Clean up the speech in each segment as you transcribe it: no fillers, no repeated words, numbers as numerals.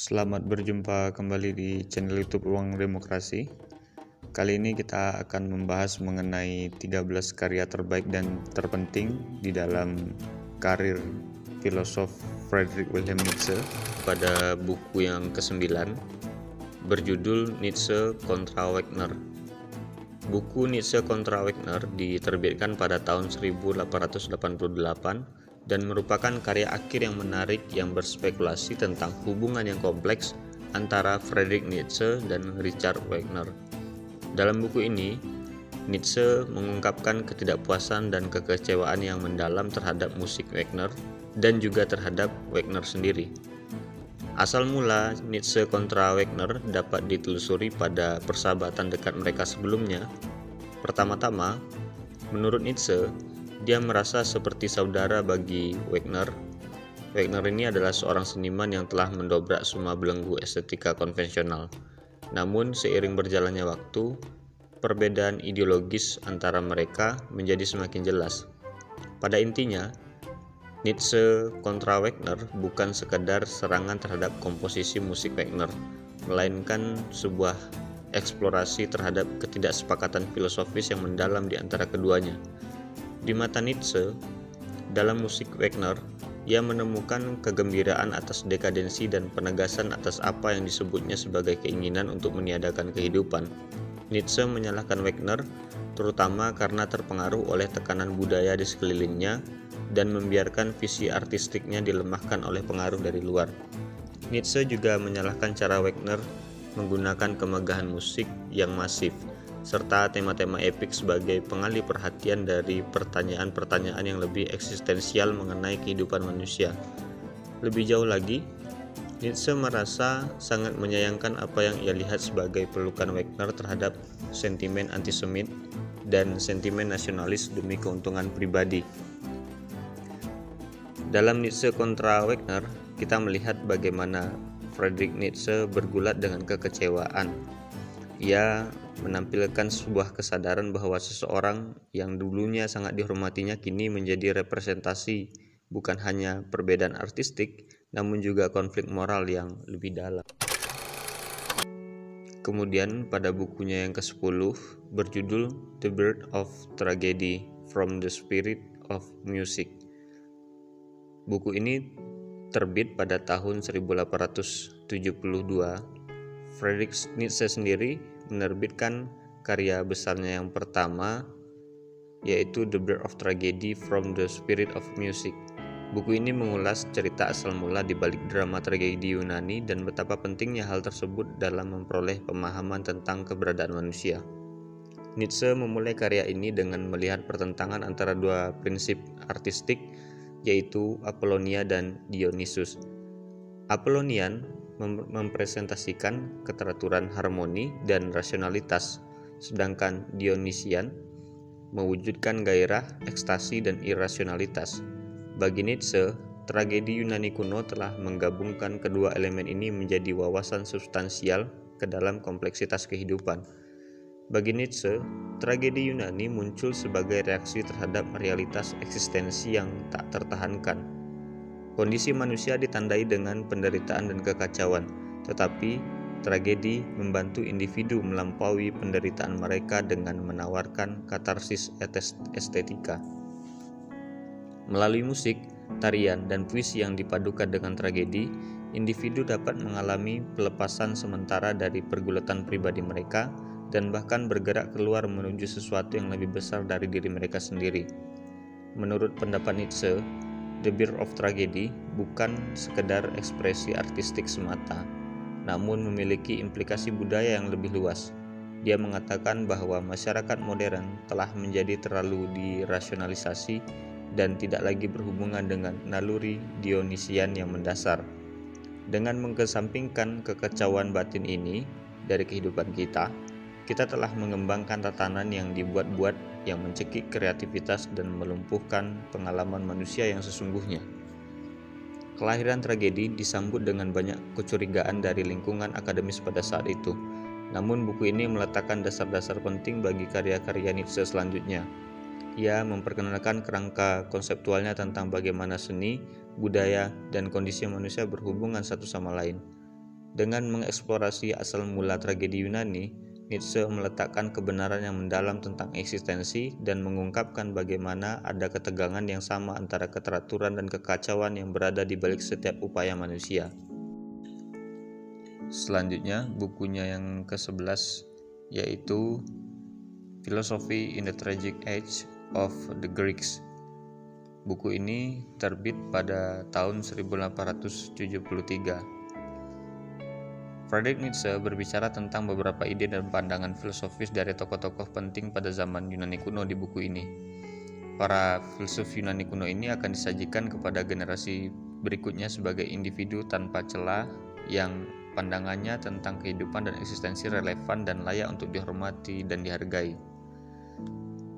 Selamat berjumpa kembali di channel YouTube Ruang Demokrasi. Kali ini kita akan membahas mengenai 13 karya terbaik dan terpenting di dalam karir filosof Friedrich Wilhelm Nietzsche pada buku yang ke-9 berjudul Nietzsche kontra Wagner. Buku Nietzsche kontra Wagner diterbitkan pada tahun 1888 dan merupakan karya akhir yang menarik yang berspekulasi tentang hubungan yang kompleks antara Friedrich Nietzsche dan Richard Wagner. Dalam buku ini, Nietzsche mengungkapkan ketidakpuasan dan kekecewaan yang mendalam terhadap musik Wagner dan juga terhadap Wagner sendiri. Asal mula Nietzsche kontra Wagner dapat ditelusuri pada persahabatan dekat mereka sebelumnya. Pertama-tama, menurut Nietzsche, dia merasa seperti saudara bagi Wagner. Wagner ini adalah seorang seniman yang telah mendobrak semua belenggu estetika konvensional. Namun seiring berjalannya waktu, perbedaan ideologis antara mereka menjadi semakin jelas. Pada intinya, Nietzsche kontra Wagner bukan sekadar serangan terhadap komposisi musik Wagner, melainkan sebuah eksplorasi terhadap ketidaksepakatan filosofis yang mendalam di antara keduanya. Di mata Nietzsche, dalam musik Wagner, ia menemukan kegembiraan atas dekadensi dan penegasan atas apa yang disebutnya sebagai keinginan untuk meniadakan kehidupan. Nietzsche menyalahkan Wagner terutama karena terpengaruh oleh tekanan budaya di sekelilingnya dan membiarkan visi artistiknya dilemahkan oleh pengaruh dari luar. Nietzsche juga menyalahkan cara Wagner menggunakan kemegahan musik yang masif serta tema-tema epik sebagai pengalih perhatian dari pertanyaan-pertanyaan yang lebih eksistensial mengenai kehidupan manusia. Lebih jauh lagi, Nietzsche merasa sangat menyayangkan apa yang ia lihat sebagai pelukan Wagner terhadap sentimen antisemit dan sentimen nasionalis demi keuntungan pribadi. Dalam Nietzsche kontra Wagner, kita melihat bagaimana Friedrich Nietzsche bergulat dengan kekecewaan. Ia menampilkan sebuah kesadaran bahwa seseorang yang dulunya sangat dihormatinya kini menjadi representasi bukan hanya perbedaan artistik, namun juga konflik moral yang lebih dalam. Kemudian pada bukunya yang ke-10 berjudul The Birth of Tragedy from the Spirit of Music. Buku ini terbit pada tahun 1872. Friedrich Nietzsche sendiri menerbitkan karya besarnya yang pertama, yaitu The Birth of Tragedy from the Spirit of Music. Buku ini mengulas cerita asal mula di balik drama tragedi Yunani dan betapa pentingnya hal tersebut dalam memperoleh pemahaman tentang keberadaan manusia. Nietzsche memulai karya ini dengan melihat pertentangan antara dua prinsip artistik, yaitu Apollonia dan Dionysus. Apollonian mempresentasikan keteraturan, harmoni, dan rasionalitas, sedangkan Dionysian mewujudkan gairah, ekstasi, dan irasionalitas. Bagi Nietzsche, tragedi Yunani kuno telah menggabungkan kedua elemen ini menjadi wawasan substansial ke dalam kompleksitas kehidupan. Bagi Nietzsche, tragedi Yunani muncul sebagai reaksi terhadap realitas eksistensi yang tak tertahankan. Kondisi manusia ditandai dengan penderitaan dan kekacauan, tetapi tragedi membantu individu melampaui penderitaan mereka dengan menawarkan katarsis estetika. Melalui musik, tarian, dan puisi yang dipadukan dengan tragedi, individu dapat mengalami pelepasan sementara dari pergulatan pribadi mereka dan bahkan bergerak keluar menuju sesuatu yang lebih besar dari diri mereka sendiri. Menurut pendapat Nietzsche, The Birth of Tragedy bukan sekedar ekspresi artistik semata, namun memiliki implikasi budaya yang lebih luas. Dia mengatakan bahwa masyarakat modern telah menjadi terlalu dirasionalisasi dan tidak lagi berhubungan dengan naluri Dionysian yang mendasar. Dengan mengesampingkan kekacauan batin ini dari kehidupan kita telah mengembangkan tatanan yang dibuat-buat yang mencekik kreativitas dan melumpuhkan pengalaman manusia yang sesungguhnya. Kelahiran tragedi disambut dengan banyak kecurigaan dari lingkungan akademis pada saat itu. Namun buku ini meletakkan dasar-dasar penting bagi karya-karya Nietzsche selanjutnya. Ia memperkenalkan kerangka konseptualnya tentang bagaimana seni, budaya, dan kondisi manusia berhubungan satu sama lain. Dengan mengeksplorasi asal mula tragedi Yunani, Nietzsche meletakkan kebenaran yang mendalam tentang eksistensi dan mengungkapkan bagaimana ada ketegangan yang sama antara keteraturan dan kekacauan yang berada di balik setiap upaya manusia. Selanjutnya, bukunya yang ke-11 yaitu Philosophy in the Tragic Age of the Greeks. Buku ini terbit pada tahun 1873. Friedrich Nietzsche berbicara tentang beberapa ide dan pandangan filosofis dari tokoh-tokoh penting pada zaman Yunani kuno di buku ini. Para filsuf Yunani kuno ini akan disajikan kepada generasi berikutnya sebagai individu tanpa celah yang pandangannya tentang kehidupan dan eksistensi relevan dan layak untuk dihormati dan dihargai.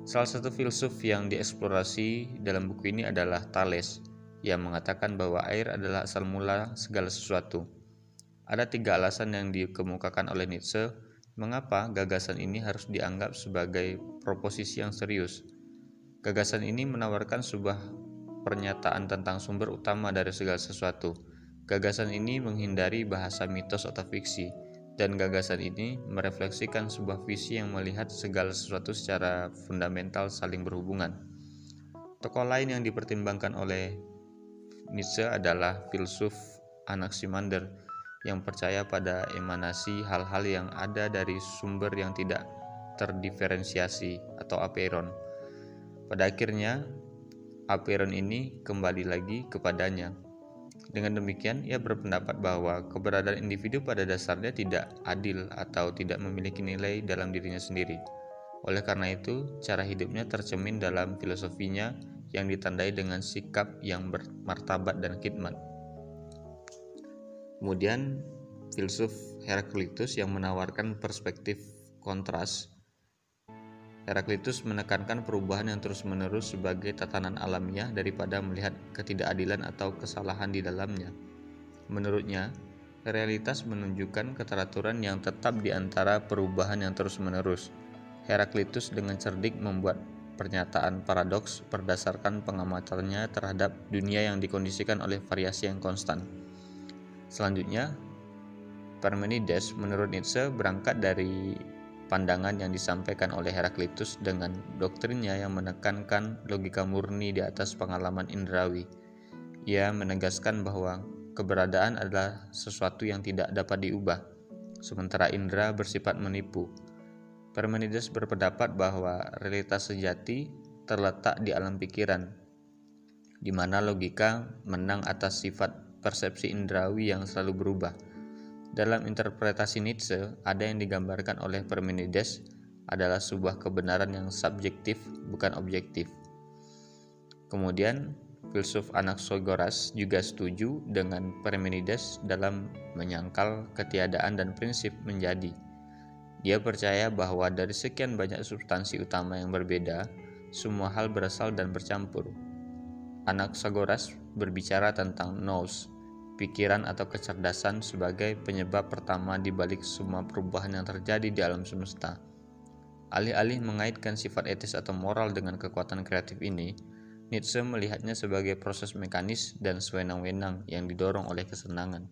Salah satu filsuf yang dieksplorasi dalam buku ini adalah Thales, yang mengatakan bahwa air adalah asal mula segala sesuatu. Ada 3 alasan yang dikemukakan oleh Nietzsche mengapa gagasan ini harus dianggap sebagai proposisi yang serius. Gagasan ini menawarkan sebuah pernyataan tentang sumber utama dari segala sesuatu. Gagasan ini menghindari bahasa mitos atau fiksi, dan gagasan ini merefleksikan sebuah visi yang melihat segala sesuatu secara fundamental saling berhubungan. Tokoh lain yang dipertimbangkan oleh Nietzsche adalah filsuf Anaximander, yang percaya pada emanasi hal-hal yang ada dari sumber yang tidak terdiferensiasi atau apeiron. Pada akhirnya, apeiron ini kembali lagi kepadanya. Dengan demikian, ia berpendapat bahwa keberadaan individu pada dasarnya tidak adil atau tidak memiliki nilai dalam dirinya sendiri. Oleh karena itu, cara hidupnya tercermin dalam filosofinya yang ditandai dengan sikap yang bermartabat dan khidmat. Kemudian, filsuf Heraklitus yang menawarkan perspektif kontras. Heraklitus menekankan perubahan yang terus-menerus sebagai tatanan alamiah daripada melihat ketidakadilan atau kesalahan di dalamnya. Menurutnya, realitas menunjukkan keteraturan yang tetap di antara perubahan yang terus-menerus. Heraklitus dengan cerdik membuat pernyataan paradoks berdasarkan pengamatannya terhadap dunia yang dikondisikan oleh variasi yang konstan. Selanjutnya, Parmenides menurut Nietzsche berangkat dari pandangan yang disampaikan oleh Heraklitus dengan doktrinnya yang menekankan logika murni di atas pengalaman indrawi. Ia menegaskan bahwa keberadaan adalah sesuatu yang tidak dapat diubah, sementara indera bersifat menipu. Parmenides berpendapat bahwa realitas sejati terletak di alam pikiran, di mana logika menang atas sifat persepsi indrawi yang selalu berubah. Dalam interpretasi Nietzsche, ada yang digambarkan oleh Parmenides adalah sebuah kebenaran yang subjektif, bukan objektif. Kemudian, filsuf Anaxagoras juga setuju dengan Parmenides dalam menyangkal ketiadaan dan prinsip menjadi. Dia percaya bahwa dari sekian banyak substansi utama yang berbeda, semua hal berasal dan bercampur. Anaxagoras berbicara tentang nous, pikiran atau kecerdasan sebagai penyebab pertama di balik semua perubahan yang terjadi di alam semesta. Alih-alih mengaitkan sifat etis atau moral dengan kekuatan kreatif ini, Nietzsche melihatnya sebagai proses mekanis dan sewenang-wenang yang didorong oleh kesenangan.